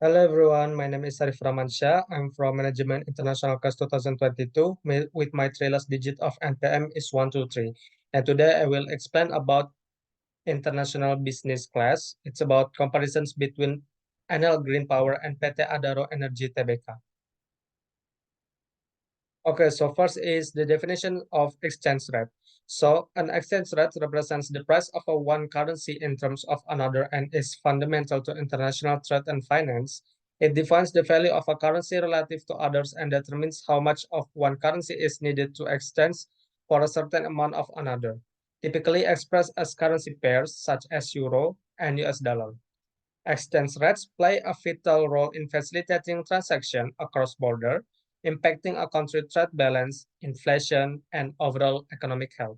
Hello everyone, my name is Sarif Ramansyah. I'm from Management International Class 2022 with my three last digit of NPM is 123. And today I will explain about International Business Class. It's about comparisons between Enel Green Power and PT Adaro Energy Tbk. Okay, so first is the definition of exchange rate. So an exchange rate represents the price of a one currency in terms of another and is fundamental to international trade and finance. It defines the value of a currency relative to others and determines how much of one currency is needed to exchange for a certain amount of another, typically expressed as currency pairs such as euro and US dollar. Exchange rates play a vital role in facilitating transactions across borders, impacting a country's trade balance, inflation, and overall economic health.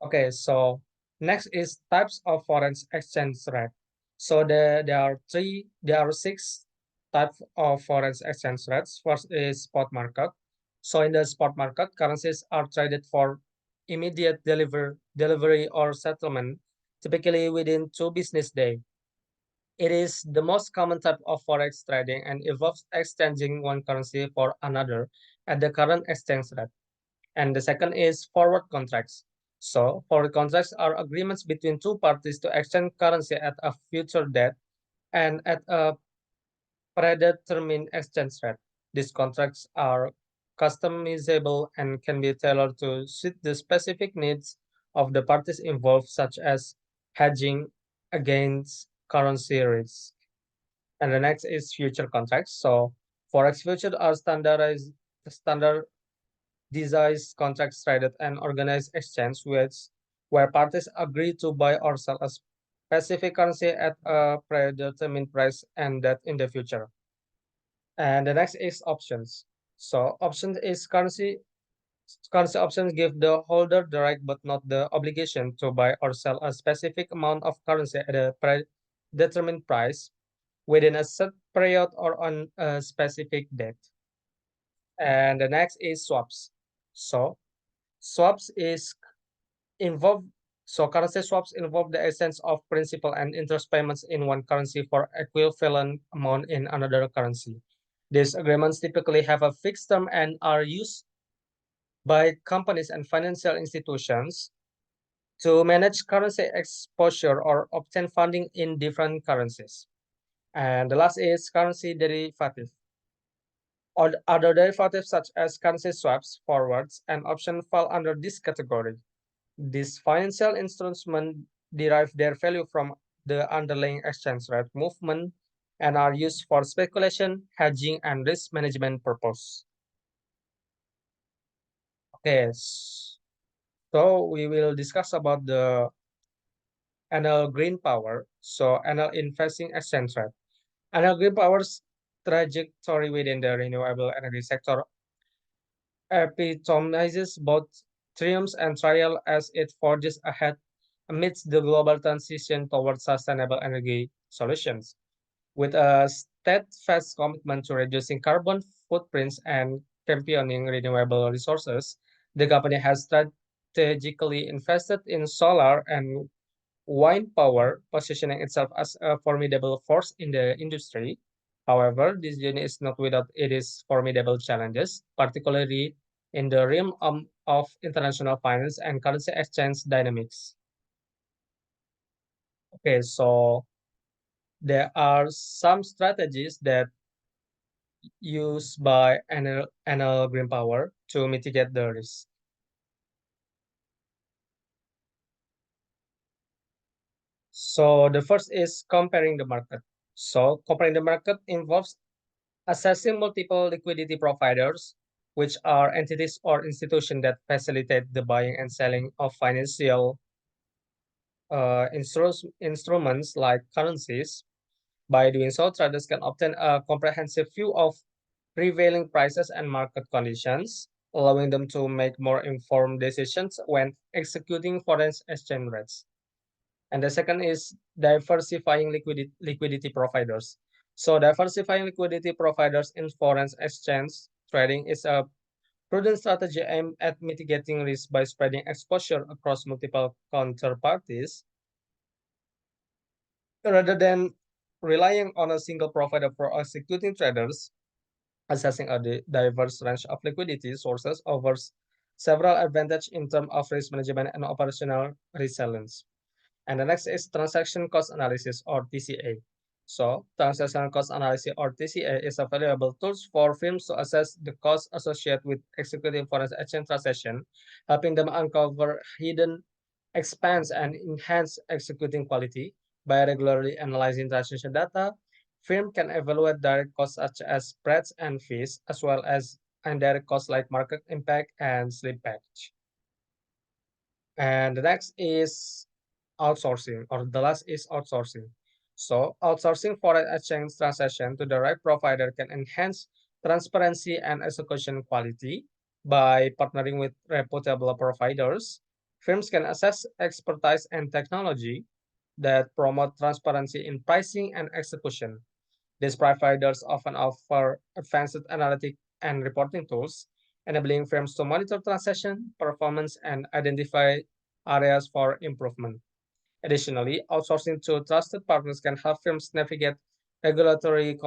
Okay, so next is types of foreign exchange rate. So there are six types of foreign exchange rates. First is spot market. So in the spot market, currencies are traded for immediate delivery or settlement, typically within 2 business days. It is the most common type of forex trading and involves exchanging one currency for another at the current exchange rate. And the second is forward contracts. So, forward contracts are agreements between two parties to exchange currency at a future date and at a predetermined exchange rate. These contracts are customizable and can be tailored to suit the specific needs of the parties involved, such as hedging against currency risks. And the next is future contracts. So forex futures are standardized contracts traded and organized exchange which where parties agree to buy or sell a specific currency at a predetermined price and that in the future. And the next is options. So options is currency options give the holder the right but not the obligation to buy or sell a specific amount of currency at a predetermined price within a set period or on a specific date. And the next is swaps. So swaps is involve currency swaps involve the essence of principal and interest payments in one currency for equivalent amount in another currency. These agreements typically have a fixed term and are used by companies and financial institutions to manage currency exposure or obtain funding in different currencies. And the last is currency derivative. Other derivatives such as currency swaps, forwards, and options fall under this category. These financial instruments derive their value from the underlying exchange rate movement and are used for speculation, hedging, and risk management purpose. Okay, so we will discuss about the annual green power. So annual investing exchange rate. Annual green power's trajectory within the renewable energy sector epitomizes both triumphs and trials as it forges ahead amidst the global transition towards sustainable energy solutions. With a steadfast commitment to reducing carbon footprints and championing renewable resources, the company has strategically invested in solar and wind power, positioning itself as a formidable force in the industry. However, this journey is not without its formidable challenges, particularly in the realm of international finance and currency exchange dynamics. Okay, so there are some strategies that used by Enel Green Power to mitigate the risk. So the first is comparing the market. So comparing the market involves assessing multiple liquidity providers, which are entities or institutions that facilitate the buying and selling of financial instruments like currencies. By doing so, traders can obtain a comprehensive view of prevailing prices and market conditions, allowing them to make more informed decisions when executing foreign exchange rates. And the second is diversifying liquidity providers. So diversifying liquidity providers in foreign exchange trading is a prudent strategy aimed at mitigating risk by spreading exposure across multiple counterparties rather than Relying on a single provider for executing traders, assessing a diverse range of liquidity sources offers several advantages in terms of risk management and operational resilience. And the next is transaction cost analysis or TCA. So, transaction cost analysis or TCA is a valuable tool for firms to assess the costs associated with executing foreign exchange transaction, helping them uncover hidden expense and enhance executing quality. By regularly analyzing transaction data, firm can evaluate direct costs such as spreads and fees, as well as indirect costs like market impact and slippage. And the next is outsourcing, or the last is outsourcing. So, outsourcing foreign exchange transaction to the right provider can enhance transparency and execution quality by partnering with reputable providers. Firms can assess expertise and technology that promote transparency in pricing and execution. These providers often offer advanced analytic and reporting tools, enabling firms to monitor transaction performance and identify areas for improvement. Additionally, outsourcing to trusted partners can help firms navigate regulatory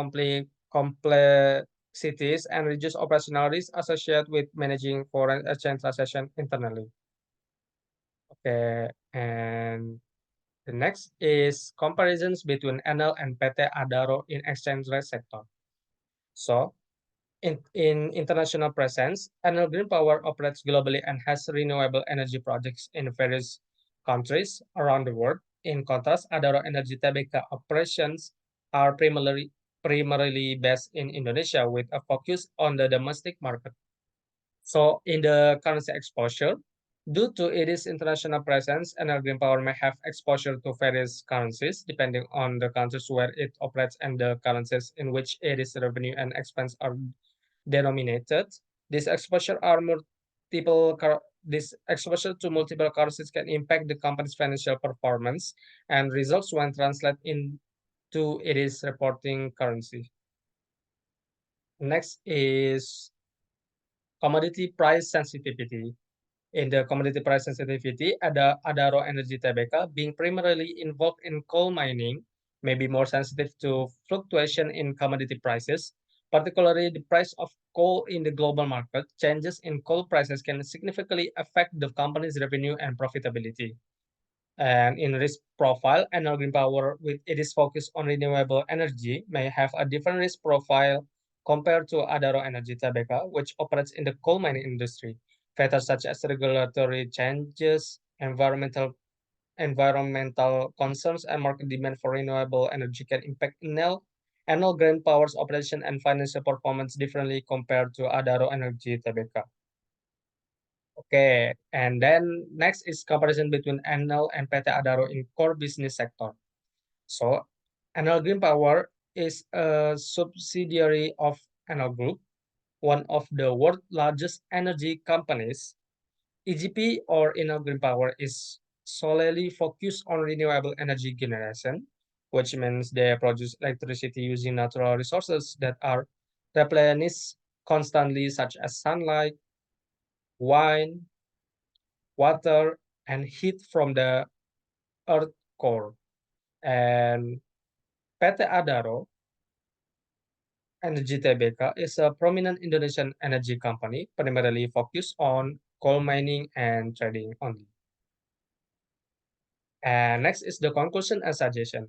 complexities and reduce operational risks associated with managing foreign exchange transaction internally. Okay, and the next is comparisons between Enel and PT Adaro in exchange rate sector. So, in international presence, Enel Green Power operates globally and has renewable energy projects in various countries around the world. In contrast, Adaro Energy Tbk operations are primarily based in Indonesia with a focus on the domestic market. So, in the currency exposure, due to its international presence, Enel Green Power may have exposure to various currencies depending on the countries where it operates and the currencies in which its revenue and expense are denominated. This exposure are multiple this exposure to multiple currencies can impact the company's financial performance and results when translated into its reporting currency. Next is commodity price sensitivity. In the commodity price sensitivity, Adaro Energy Tbk, being primarily involved in coal mining, may be more sensitive to fluctuation in commodity prices, particularly the price of coal in the global market. Changes in coal prices can significantly affect the company's revenue and profitability. And in risk profile, Enel Green Power, with its focus on renewable energy, may have a different risk profile compared to Adaro Energy Tbk, which operates in the coal mining industry. Factors such as regulatory changes, environmental concerns, and market demand for renewable energy can impact Enel Green Power's operation and financial performance differently compared to Adaro Energy Tbk. Okay, and then next is comparison between Enel and PT Adaro in core business sector. So, Enel Green Power is a subsidiary of Enel Group, one of the world's largest energy companies. EGP or Enel Green Power is solely focused on renewable energy generation, which means they produce electricity using natural resources that are replenished constantly, such as sunlight, wind, water, and heat from the Earth core. And PT Adaro Energy Tbk is a prominent Indonesian energy company, primarily focused on coal mining and trading only. And next is the conclusion and suggestion.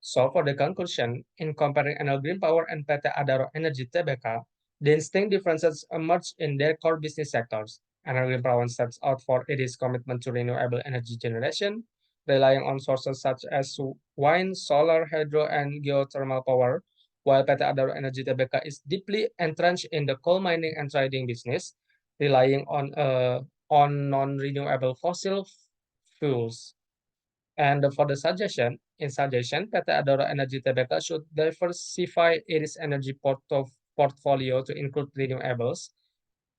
So for the conclusion, in comparing Enel Green Power and PT Adaro Energy Tbk, the distinct differences emerge in their core business sectors. Enel Green Power sets out for its commitment to renewable energy generation, relying on sources such as wind, solar, hydro, and geothermal power, while PT Adaro Energy Tbk is deeply entrenched in the coal mining and trading business, relying on non-renewable fossil fuels. And for the suggestion, in suggestion, PT Adaro Energy Tbk should diversify its energy portfolio to include renewables,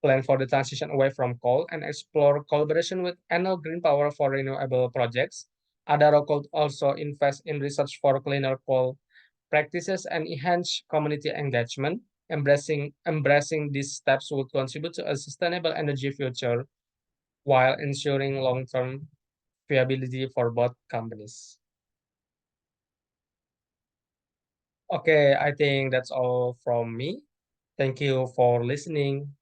plan for the transition away from coal, and explore collaboration with Enel Green Power for renewable projects. Adaro could also invest in research for cleaner coal practices and enhance community engagement. Embracing these steps would contribute to a sustainable energy future while ensuring long-term viability for both companies. Okay, I think that's all from me. Thank you for listening.